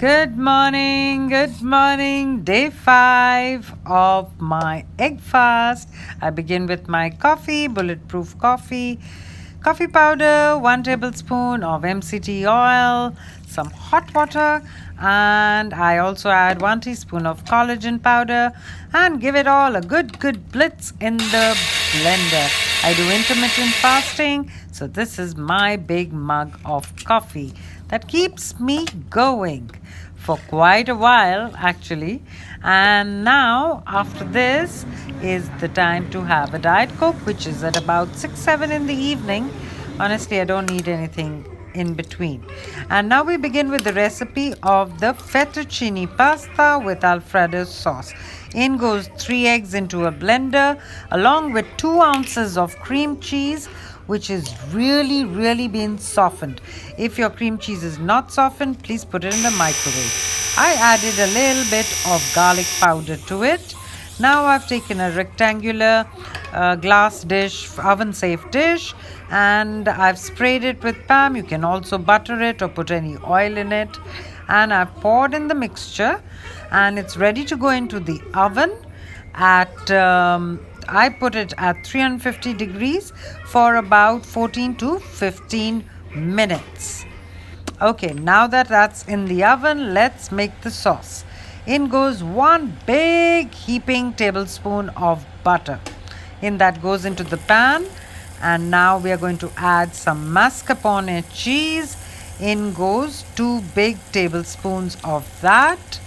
Good morning, good morning. Day 5 of my egg fast. I begin with my coffee, bulletproof coffee, coffee powder, 1 tablespoon of MCT oil, some hot water, and I also add 1 teaspoon of collagen powder and give it all a good blitz in the blender. I do intermittent fasting, so this is my big mug of coffee that keeps me going for quite a while actually. And now after this is the time to have a diet coke, which is at about 6-7 in the evening. Honestly, I don't need anything in between. And now we begin with the recipe of the fettuccine pasta with Alfredo sauce. In goes 3 eggs into a blender along with 2 ounces of cream cheese, which is really been softened. If your cream cheese is not softened, please put it in the microwave. I added a little bit of garlic powder to it. Now I've taken a rectangular glass dish, oven safe dish, and I've sprayed it with Pam. You can also butter it or put any oil in it. And I've poured in the mixture and it's ready to go into the oven at I put it at 350 degrees for about 14 to 15 minutes. Okay, now that that's in the oven, let's make the sauce. In goes 1 big heaping tablespoon of butter. In that goes into the pan, and now we are going to add some mascarpone cheese. In goes 2 big tablespoons of that.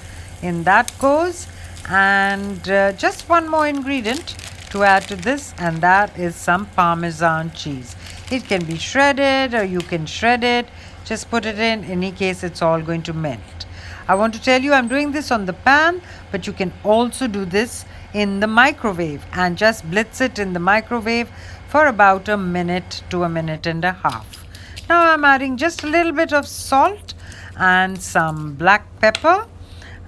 In that goes, and just one more ingredient to add to this, and that is some Parmesan cheese. It can be shredded or you can shred it. Just put it in. Any case, it's all going to melt. I want to tell you I'm doing this on the pan, but you can also do this in the microwave and just blitz it in the microwave for about a minute to a minute and a half. Now I'm adding just a little bit of salt and some black pepper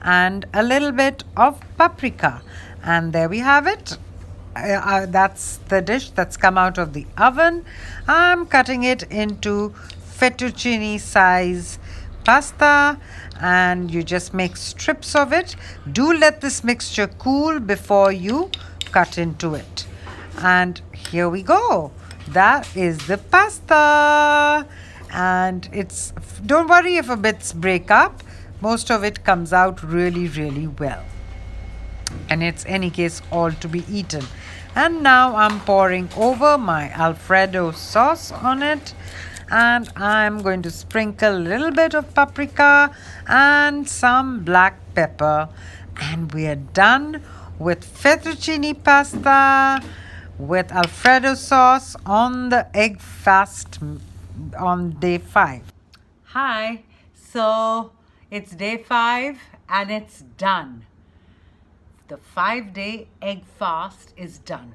and a little bit of paprika, and there we have it. That's the dish that's come out of the oven. I'm cutting it into fettuccine size pasta, and you just make strips of it. Do let this mixture cool before you cut into it. And here we go. That is the pasta, and it's, don't worry if a bits break up. Most of it comes out really well, and it's any case all to be eaten. And now I'm pouring over my Alfredo sauce on it, and I'm going to sprinkle a little bit of paprika and some black pepper, and we are done with fettuccine pasta with Alfredo sauce on the egg fast on day 5. Hi, so it's day 5 and it's done. The 5-day egg fast is done,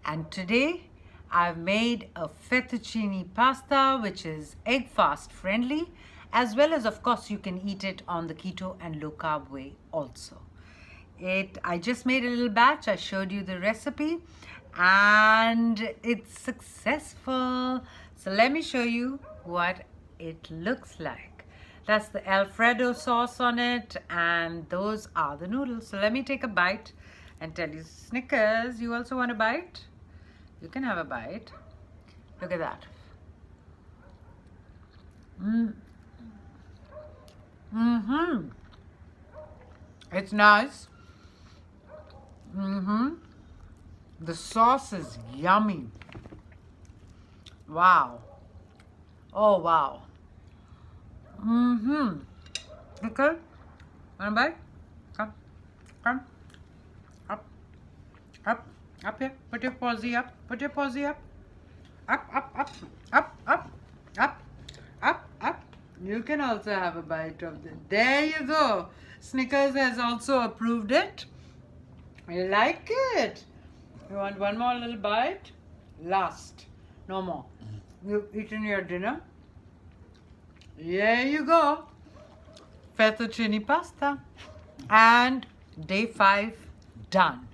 and today I've made a fettuccine pasta which is egg fast friendly, as well as of course you can eat it on the keto and low carb way also. I just made a little batch. I showed you the recipe and it's successful. So let me show you what it looks like. That's the Alfredo sauce on it, and those are the noodles. So let me take a bite and tell you, Snickers, you also want a bite? You can have a bite. Look at that. It's nice. The sauce is yummy. Wow. Oh, wow. Okay. Want a bite? Come. Up here. Put your pausey up. Put your pausey up. Up. You can also have a bite of this. There you go. Snickers has also approved it. I like it. You want one more little bite? Last. No more. You've eaten your dinner. There you go. Fettuccine pasta. And day 5 done.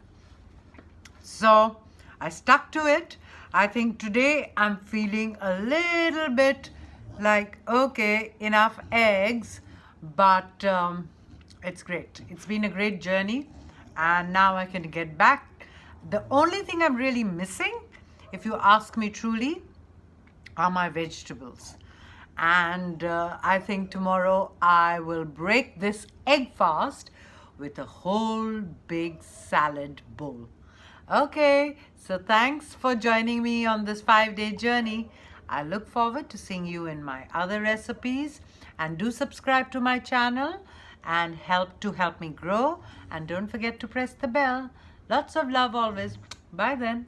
So I stuck to it. I think today I'm feeling a little bit like, okay, enough eggs. but it's great. It's been a great journey, and now I can get back. The only thing I'm really missing, if you ask me truly, are my vegetables. And I think tomorrow I will break this egg fast with a whole big salad bowl. Okay, so thanks for joining me on this 5-day journey. I look forward to seeing you in my other recipes, and do subscribe to my channel and help me grow, and don't forget to press the bell. Lots of love always. Bye then.